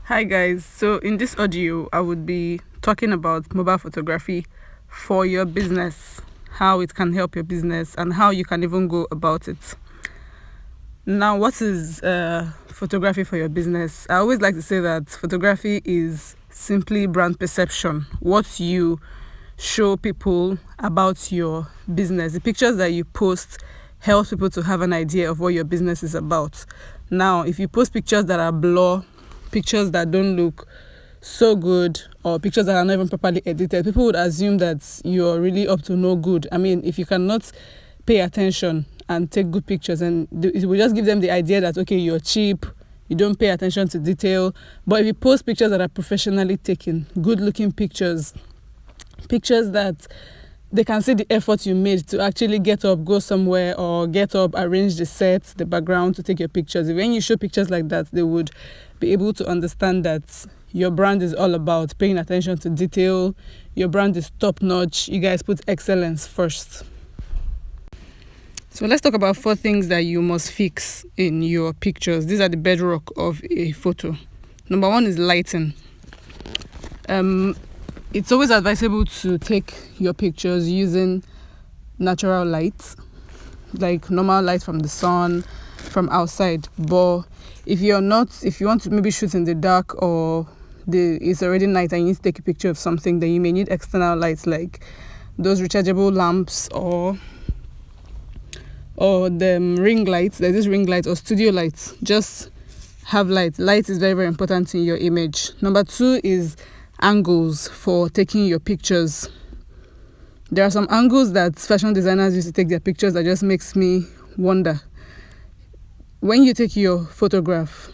Hi guys, so in this audio I would be talking about mobile photography for your business, how it can help your business and how you can even go about it. Now, what is photography for your business? I always like to say that photography is simply brand perception, what you show people about your business. The pictures that you post help people to have an idea of what your business is about. Now, if you post pictures that are blur, pictures that don't look so good, or pictures that are not even properly edited, people would assume that you're really up to no good. I mean, if you cannot pay attention and take good pictures, and it will just give them the idea that, okay, you're cheap, you don't pay attention to detail. But if you post pictures that are professionally taken, good looking pictures that they can see the effort you made to actually get up, go somewhere, or get up, arrange the set, the background to take your pictures. When you show pictures like that, they would be able to understand that your brand is all about paying attention to detail. Your brand is top notch. You guys put excellence first. So let's talk about 4 things that you must fix in your pictures. These are the bedrock of a photo. Number 1 is lighting. It's always advisable to take your pictures using natural light, like normal light from the sun, from outside. But if you want to maybe shoot in the dark, or it's already night and you need to take a picture of something, then you may need external lights like those rechargeable lamps or the ring lights. There's this ring light or studio lights. Just have light. Light is very, very important in your image. Number 2 is angles for taking your pictures. There are some angles that fashion designers use to take their pictures that just makes me wonder. When you take your photograph,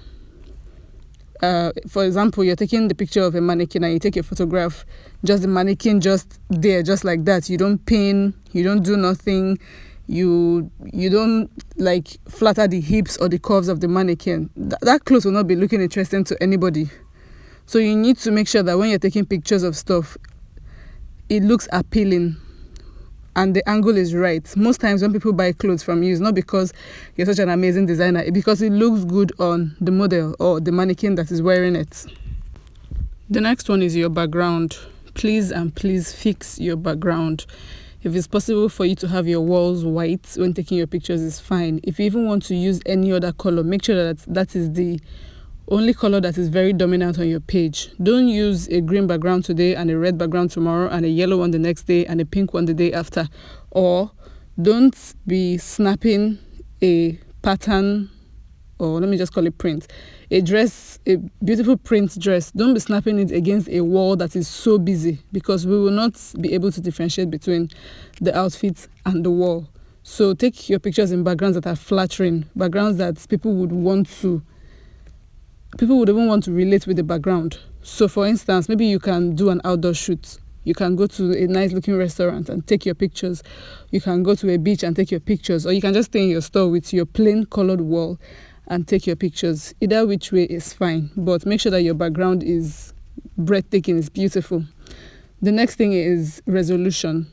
for example, you're taking the picture of a mannequin and you take a photograph, just the mannequin just there, just like that. You don't pin, you don't do nothing, you don't like flatter the hips or the curves of the mannequin. That clothes will not be looking interesting to anybody. So you need to make sure that when you're taking pictures of stuff, it looks appealing and the angle is right. Most times when people buy clothes from you, it's not because you're such an amazing designer, it's because it looks good on the model or the mannequin that is wearing it. The next one is your background. Please fix your background. If it's possible for you to have your walls white when taking your pictures, it's fine. If you even want to use any other color, make sure that is the only color that is very dominant on your page. Don't use a green background today and a red background tomorrow and a yellow one the next day and a pink one the day after. Or don't be snapping a pattern, or let me just call it print. A dress, a beautiful print dress, don't be snapping it against a wall that is so busy, because we will not be able to differentiate between the outfit and the wall. So take your pictures in backgrounds that are flattering, backgrounds that people would even want to relate with the background. So for instance, maybe you can do an outdoor shoot. You can go to a nice looking restaurant and take your pictures. You can go to a beach and take your pictures. Or you can just stay in your store with your plain colored wall and take your pictures. Either which way is fine, but make sure that your background is breathtaking, is beautiful. The next thing is resolution.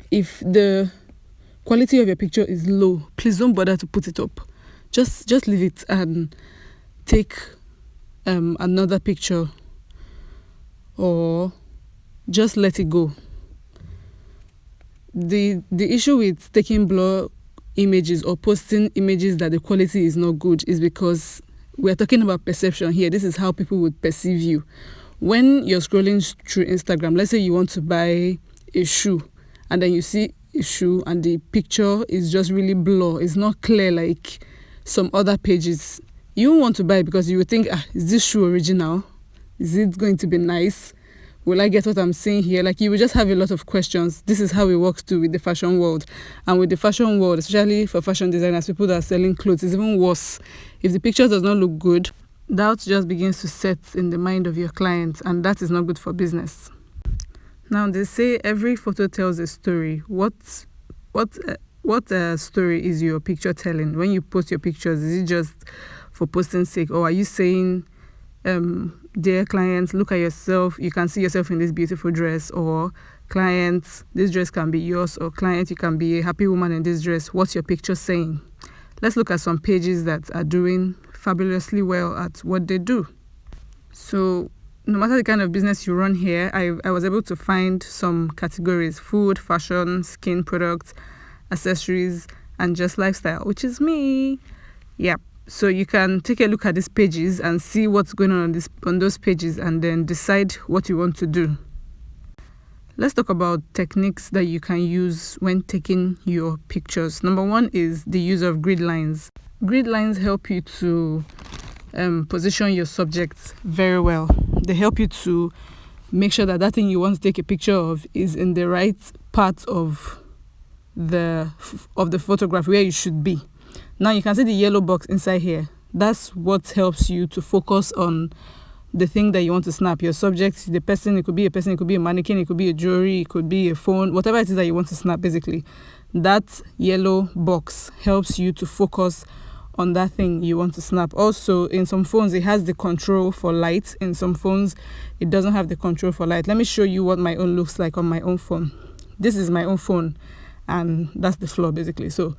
If the quality of your picture is low, please don't bother to put it up. Just leave it and take another picture, or just let it go. The issue with taking blur images or posting images that the quality is not good is because we're talking about perception here. This is how people would perceive you. When you're scrolling through Instagram, let's say you want to buy a shoe, and then you see a shoe and the picture is just really blur. It's not clear like some other pages. You won't want to buy it because you would think, is this shoe original? Is it going to be nice? Will I get what I'm seeing here? Like, you will just have a lot of questions. This is how it works too with the fashion world. And with the fashion world, especially for fashion designers, people that are selling clothes, it's even worse. If the picture does not look good, doubt just begins to set in the mind of your client, and that is not good for business. Now, they say every photo tells a story. What story is your picture telling? When you post your pictures, is it just for posting's sake, or are you saying, dear clients, look at yourself, you can see yourself in this beautiful dress, or clients, this dress can be yours, or client, you can be a happy woman in this dress? What's your picture saying? Let's look at some pages that are doing fabulously well at what they do. So no matter the kind of business you run here, I was able to find some categories: food, fashion, skin products, accessories, and just lifestyle, which is me. Yeah. So you can take a look at these pages and see what's going on those pages, and then decide what you want to do. Let's talk about techniques that you can use when taking your pictures. Number one is the use of grid lines. Grid lines help you to position your subjects very well. They help you to make sure that thing you want to take a picture of is in the right part of the photograph where you should be. Now you can see the yellow box inside here. That's what helps you to focus on the thing that you want to snap. Your subject, the person, it could be a person, it could be a mannequin, it could be a jewelry, it could be a phone, whatever it is that you want to snap, basically. That yellow box helps you to focus on that thing you want to snap. Also, in some phones, it has the control for light. In some phones, it doesn't have the control for light. Let me show you what my own looks like on my own phone. This is my own phone, and that's the floor, basically. So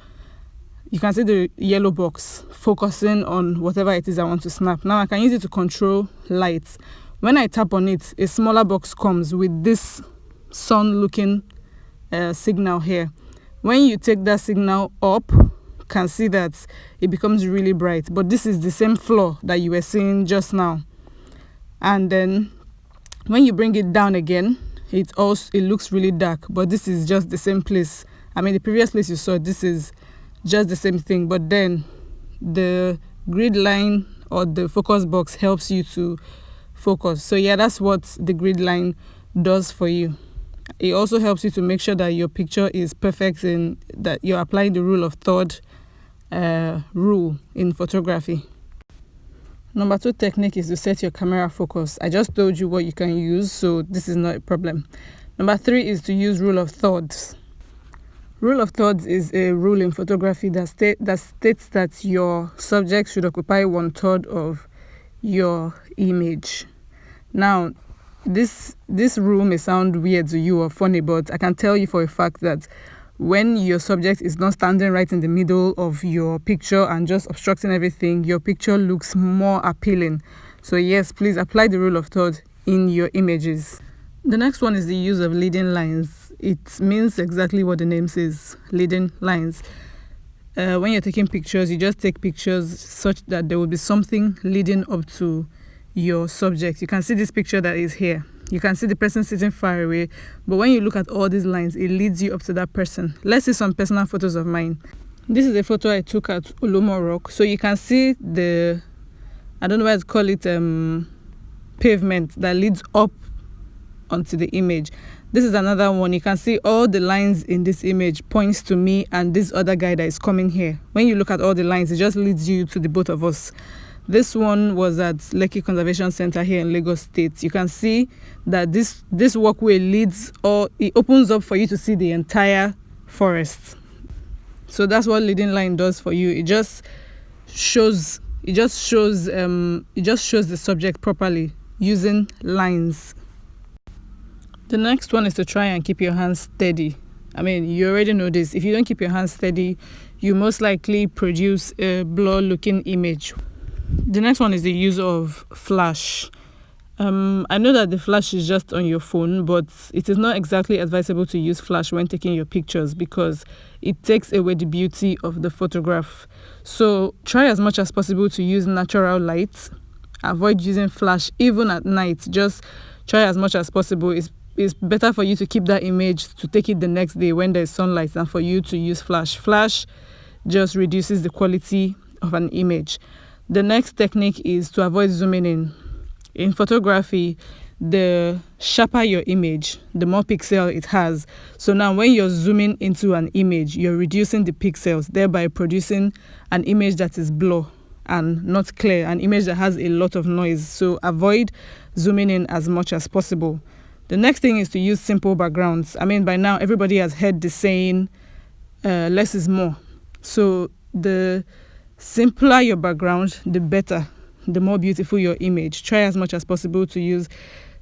you can see the yellow box focusing on whatever it is I want to snap. Now I can use it to control light. When I tap on it, a smaller box comes with this sun-looking signal here. When you take that signal up, you can see that it becomes really bright. But this is the same floor that you were seeing just now. And then when you bring it down again, it looks really dark. But this is just the same place. I mean, the previous place you saw, this is just the same thing, but then the grid line or the focus box helps you to focus. So yeah, that's what the grid line does for you. It also helps you to make sure that your picture is perfect, in that you're applying the rule of third rule in photography. Number 2 technique is to set your camera focus. I just told you what you can use, so this is not a problem. Number 3 is to use rule of thirds. Rule of thirds is a rule in photography that states that your subject should occupy 1/3 of your image. Now, this rule may sound weird to you or funny, but I can tell you for a fact that when your subject is not standing right in the middle of your picture and just obstructing everything, your picture looks more appealing. So yes, please apply the rule of thirds in your images. The next one is the use of leading lines. It means exactly what the name says, leading lines. When you're taking pictures, you just take pictures such that there will be something leading up to your subject. You can see this picture that is here. You can see the person sitting far away, but when you look at all these lines, it leads you up to that person. Let's see some personal photos of mine. This is a photo I took at Olomo Rock. So you can see the, I don't know what to call it, pavement that leads up onto the image. This is another one. You can see all the lines in this image points to me and this other guy that is coming here. When you look at all the lines, it just leads you to the both of us. This one was at Lekki Conservation Center here in Lagos State. You can see that this walkway leads, or it opens up for you to see the entire forest. So that's what leading line does for you. It just shows the subject properly using lines. The next one is to try and keep your hands steady. I mean, you already know this. If you don't keep your hands steady, you most likely produce a blur-looking image. The next one is the use of flash. I know that the flash is just on your phone, but it is not exactly advisable to use flash when taking your pictures because it takes away the beauty of the photograph. So try as much as possible to use natural light. Avoid using flash even at night. Just try as much as possible. It's better for you to keep that image to take it the next day when there's sunlight than for you to use flash. Flash just reduces the quality of an image. The next technique is to avoid zooming in. In photography, the sharper your image, the more pixel it has. So now when you're zooming into an image, you're reducing the pixels, thereby producing an image that is blur and not clear, an image that has a lot of noise. So avoid zooming in as much as possible. The next thing is to use simple backgrounds. I mean, by now, everybody has heard the saying, less is more. So the simpler your background, the better, the more beautiful your image. Try as much as possible to use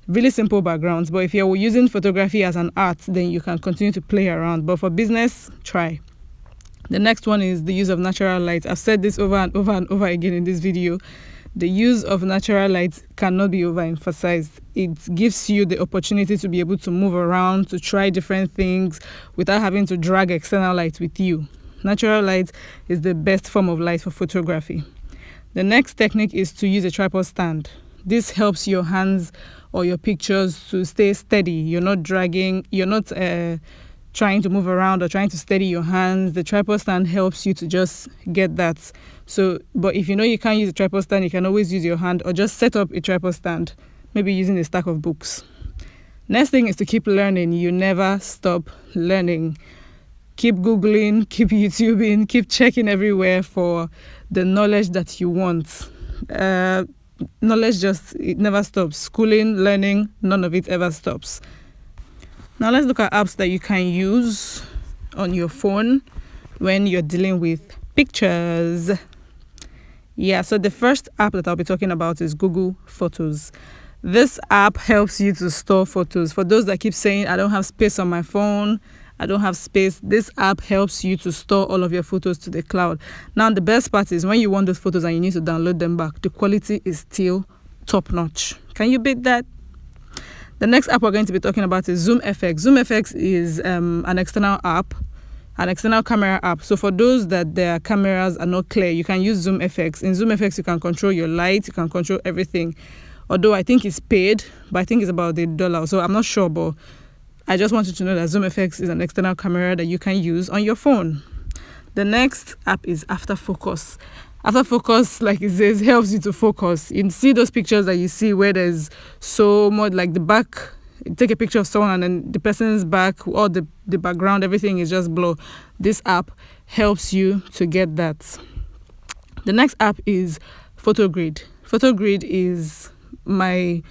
really simple backgrounds. But if you're using photography as an art, then you can continue to play around. But for business, try. The next one is the use of natural light. I've said this over and over and over again in this video. The use of natural light cannot be overemphasized. It gives you the opportunity to be able to move around, to try different things without having to drag external light with you. Natural light is the best form of light for photography. The next technique is to use a tripod stand. This helps your hands or your pictures to stay steady. You're not dragging, you're not trying to move around or trying to steady your hands. The tripod stand helps you to just get that. So, but if you know you can't use a tripod stand, you can always use your hand or just set up a tripod stand, maybe using a stack of books. Next thing is to keep learning. You never stop learning. Keep Googling, keep YouTubing, keep checking everywhere for the knowledge that you want. Knowledge it never stops. Schooling, learning, none of it ever stops. Now let's look at apps that you can use on your phone when you're dealing with pictures. Yeah, so the first app that I'll be talking about is Google Photos. This app helps you to store photos. For those that keep saying, I don't have space on my phone, I don't have space, this app helps you to store all of your photos to the cloud. Now, the best part is when you want those photos and you need to download them back, the quality is still top notch. Can you beat that? The next app we're going to be talking about is ZoomFX. ZoomFX is an external app, an external camera app. So for those that their cameras are not clear, you can use ZoomFX. In ZoomFX, you can control your light, you can control everything. Although I think it's paid, but I think it's about $1. So I'm not sure, but I just wanted to know that ZoomFX is an external camera that you can use on your phone. The next app is Afterfocus. Afterfocus, like it says, helps you to focus. You see those pictures that you see where there's so much, like the back, you take a picture of someone and then the person's back, or the background, everything is just blur. This app helps you to get that. The next app is PhotoGrid. PhotoGrid is my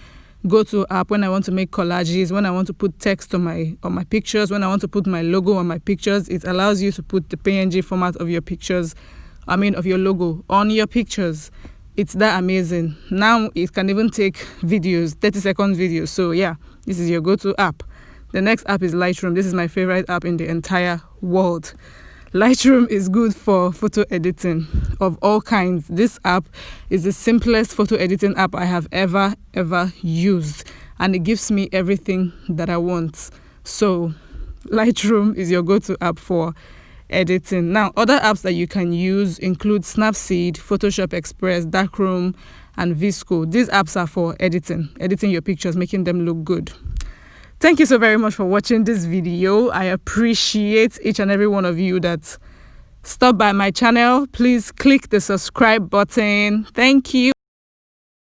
go-to app when I want to make collages, when I want to put text on my pictures, when I want to put my logo on my pictures. It allows you to put the PNG format of your pictures, of your logo on your pictures. It's that amazing. Now it can even take videos, 30-second videos. So yeah, this is your go-to app. The next app is Lightroom. This is my favorite app in the entire world. Lightroom is good for photo editing of all kinds. This app is the simplest photo editing app I have ever used, and it gives me everything that I want. So Lightroom is your go-to app for editing. Now, other apps that you can use include Snapseed, Photoshop Express, Darkroom, and VSCO. These apps are for editing your pictures, making them look good. Thank you so very much for watching this video. I appreciate each and every one of you that stop by my channel. Please click the subscribe button. Thank you.